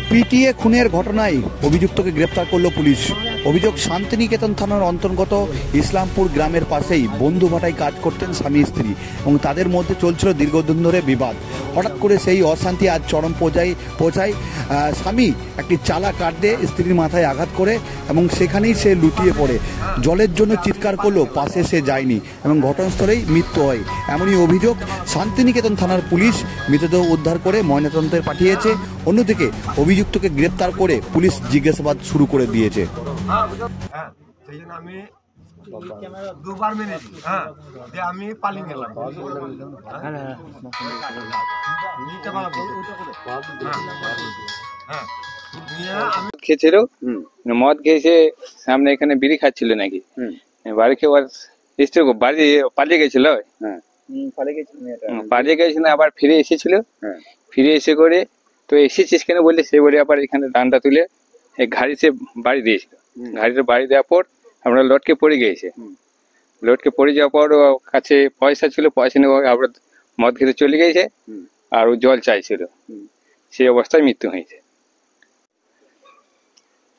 PTA খুনের ঘটনায় অভিযুক্তকে গ্রেপ্তার করল পুলিশ। অভিযোগ, শান্তিনিকেতন থানার অন্তর্গত ইসলামপুর গ্রামের পাশেই বন্ধু ভাটায় কাজ করতেন স্বামী স্ত্রী এবং তাদের মধ্যে চলছিল দীর্ঘদিন ধরে বিবাদ। হঠাৎ করে সেই অশান্তি আজ চরম পৌঁছায়। স্বামী একটি চালা কাঠ দিয়ে স্ত্রীর মাথায় আঘাত করে এবং সেখানেই সে লুটিয়ে পড়ে। জলের জন্য চিৎকার করলো, পাশে সে যায়নি এবং ঘটনাস্থলেই মৃত্যু হয়। এমনই অভিযোগ। শান্তিনিকেতন থানার পুলিশ মৃতদেহ উদ্ধার করে ময়নাতদন্তে পাঠিয়েছে। অন্যদিকে অভিযুক্তকে গ্রেপ্তার করে পুলিশ জিজ্ঞাসাবাদ শুরু করে দিয়েছে। আমি দুবার মেনেছি, আমি পালিয়ে গেলাম। খেয়েছিল, মদ খেয়েছে, সামনে এখানে বিড়ি খাচ্ছিল নাকি, বাড়ি খেয়ে স্ত্রী বাড়ি পালিয়ে গেছিল। পালিয়ে গেছিল, আবার ফিরে এসেছিল। ফিরে এসে করে তো এসেছিস কেন বললে, সে বলে আবার এখানে ডান্ডা তুলে ঘাড়ি সে বাড়ি দিয়েছিল। ঘাড়িতে বাড়ি দেওয়ার পর আমরা লটকে পড়ে গিয়েছে। লটকে পড়ে যাওয়ার পর কাছে পয়সা ছিল, পয়সা নিয়ে আবার মদ খেতে চলে গিয়েছে আর ও জল চাইছিল। সেই অবস্থায় মৃত্যু হয়েছে।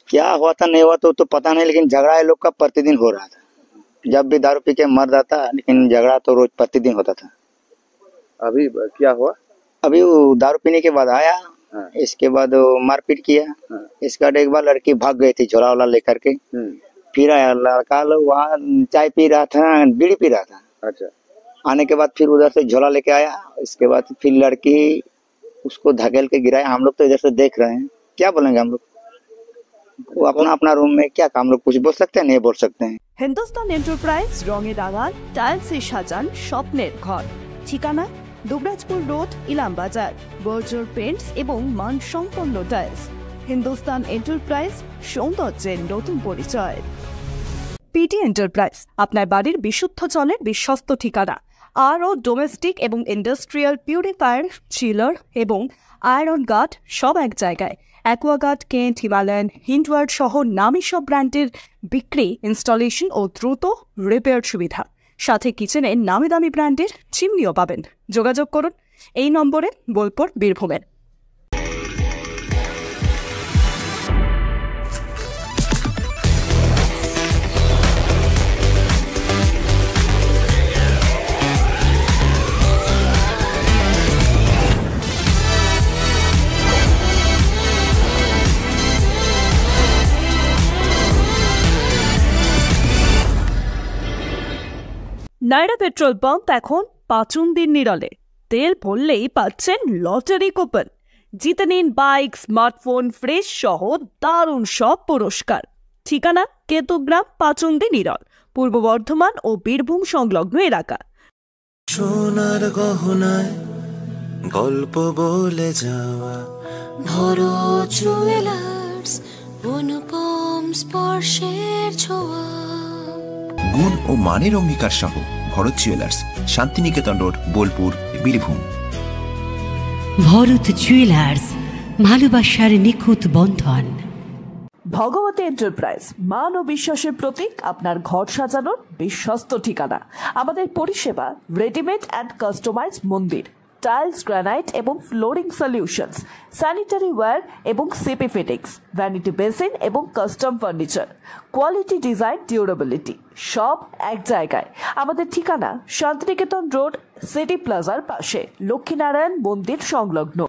क्या हुआ था नहीं हुआ तो पता नहीं, लेकिन झगड़ा ये लोग का प्रतिदिन हो रहा था। जब भी दारू पी के मर जाता, लेकिन झगड़ा तो रोज प्रतिदिन होता था। अभी क्या हुआ? अभी वो दारू पीने के बाद आया, इसके बाद मारपीट किया। इसके बाद एक बार लड़की भाग गई थी झोला वाला लेकर के। फिर आया लड़का लोग, वहाँ चाय पी रहा था, बीड़ी पी रहा था। अच्छा। आने के बाद फिर उधर से झोला लेके आया। इसके बाद फिर लड़की उसको धकेल के गिराया। हम लोग तो इधर से देख रहे हैं, क्या बोलेंगे हम लोग। वो अपना अपना रूम में क्या काम, लोग कुछ बोल सकते हैं, नहीं बोल सकते हैं। হিন্দুস্তান এন্টারপ্রাইজ রঙে রাঙান টাইলসে সাজান স্বপ্নের ঘর। ঠিকানা দুবরাজপুর রোড, ইলামবাজার। বর্জর পেন্টস এবং মানসম্পন্ন টাইলস। হিন্দুস্তান এন্টারপ্রাইজ, সৌন্দর্যের নতুন পরিচয়। পিটি এন্টারপ্রাইজ আপনার বাড়ির বিশুদ্ধ জলের বিশ্বস্ত ঠিকানা। আরও ডোমেস্টিক এবং ইন্ডাস্ট্রিয়াল পিউরিফায়ার, চিলার এবং আয়রন গার্ড সব এক জায়গায়। অ্যাকোয়াগার্ড, কেন্ট, হিমালয়ান, হিন্ডওয়ার্ড সহ নামী সব ব্র্যান্ডের বিক্রি, ইনস্টলেশন ও দ্রুত রিপেয়ার সুবিধা। সাথে কিচেনের নামি দামি ব্র্যান্ডের চিমনিও পাবেন। যোগাযোগ করুন এই নম্বরে, বোলপুর, বীরভূমের। নায়রা পেট্রোল পাম্প এখন পাচুন্দির নিরলে। তেল ভরলেই পাচ্ছেন লটারি কুপন। জিতে নিন বাইক, স্মার্টফোন, ফ্রিজ সহ দারুণ সব পুরস্কার। ঠিকানা কেতুগ্রাম, পাচুন্দি নিরল, পূর্ব বর্ধমান ও বীরভূম সংলগ্ন এলাকা। সোনার গহনায় গল্প বলে যাওয়া ভরো জুয়েলার্স, অনুপম স্পর্শের ছোঁয়া। গুণ ও মানের অঙ্গীকার সহ Bharat jewellers, Shantiniketan road, Bolpur, Birbhum. Bharat jewellers, ভালোবাসার নিখুঁত বন্ধন। ভগবতী এন্টারপ্রাইজ, মান ও বিশ্বাসের প্রতীক, আপনার ঘর সাজানোর বিশ্বস্ত ঠিকানা। আমাদের পরিষেবা রেডিমেড অ্যান্ড কাস্টমাইজ মন্দির, টাইলস, গ্রানাইট এবং ফ্লোরিং সলিউশনস, স্যানিটারি ওয়্যার এবং সিপি ফিটিংস, ভ্যানিটি বেসিন এবং custom furniture. Quality, design, durability সব এক জায়গায়। আমাদের ঠিকানা শান্তিনিকেতন রোড, সিটি প্লাজার পাশে, লক্ষ্মীনারায়ণ মন্দির সংলগ্ন।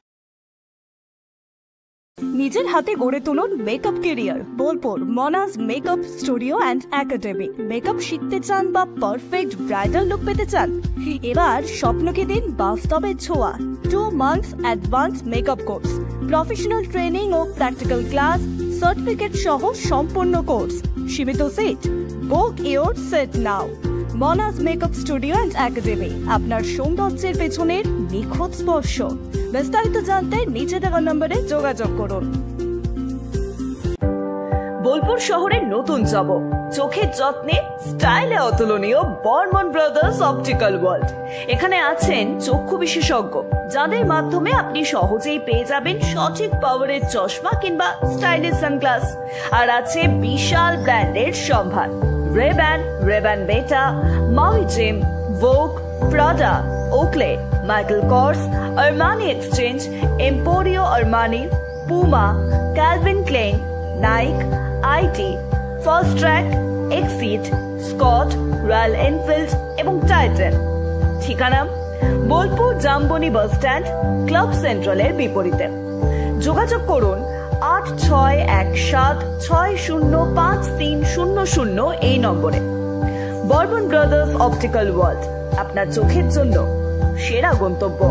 নিজের হাতে গড়ে তুলুন makeup career. Bolpur Manaj makeup studio and academy. Makeup শিখতে চান বা পারফেক্ট ব্রাইডাল লুক পেতে চান? এবার স্বপ্নকে দিন বাস্তবের ছোঁয়া। 2 months advance makeup course, professional training ও প্র্যাকটিক্যাল ক্লাস, সার্টিফিকেট সহ সম্পূর্ণ কোর্স। সীমিত seat. Book your seat now. Manaj makeup studio and academy, আপনার সৌন্দর্যের পেছনের নিখুঁত স্পর্শ। বিস্তারিত জানতে নিচে দেওয়া নম্বরে যোগাযোগ করুন। বোলপুর শহরের নতুন চমক, চোখের যত্নে স্টাইলে অতুলনীয় বর্মন ব্রাদার্স অপটিক্যাল ওয়ার্ল্ড। এখানে আছেন চক্ষু বিশেষজ্ঞ, যাদের মাধ্যমে আপনি সহজেই পেয়ে যাবেন সঠিক পাওয়ারের চশমা কিংবা স্টাইলিশ সানগ্লাস। আর আছে বিশাল ব্র্যান্ডের সম্ভার, RayBan, RayBan beta, Maui Jim, Vogue, Prada, Oakley, Michael Kors, Armani exchange, Emporio Armani, Puma, Calvin Klein, Nike, IT, Fastrack, exit, Scott, Royal Enfield এবং টাইটান। ঠিকানা Bolpur Jamboni bus stand, club সেন্ট্রালের বিপরীতে। যোগাযোগ করুন 8617605300 এই নম্বরে। বর্মন ব্রাদার্স অপটিক্যাল ওয়ার্ল্ড, আপনার চোখের জন্য সেরা গন্তব্য।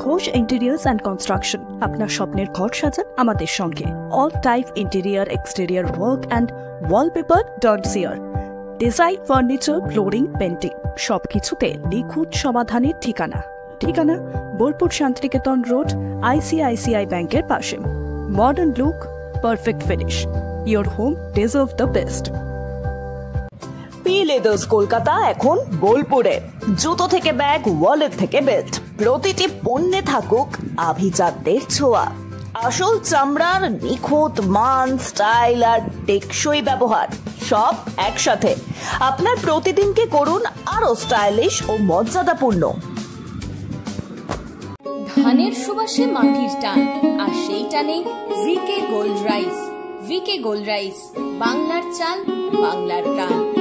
ঘোষ ইন্টেরিয়ার্স অ্যান্ড কনস্ট্রাকশন, আপনার স্বপ্নের ঘর সাজান আমাদের সঙ্গে। All type interior exterior work and wallpaper done সিয়ার। ডিজাইন, ফার্নিচার, ফ্লোরিং, পেন্টিং সবকিছুতে নিখুঁত সমাধানের ঠিকানা। ঠিকানা বোলপুর শান্তিনিকেতন রোড, ICICI ব্যাংকের পাশে। Modern look, perfect finish, your home deserve the best. P leathers Kolkata এখন বোলপুরে। জুতো থেকে ব্যাগ, ওয়ালেট থেকে বেল্ট, প্রতিটি পণ্যে থাকুক আভিজাত্যের ছোঁয়া। আসল চামড়ার নিখুঁত মান, স্টাইল আর টেকসই ব্যবহার সব একসাথে। আপনার প্রতিদিনকে করুন আরো স্টাইলিশ ও মর্যাদাপূর্ণ। ধানের সুবাসে মাটির টান, আর সেই টানে V K gold rice. V K gold rice, বাংলার চাল, বাংলার প্রাণ।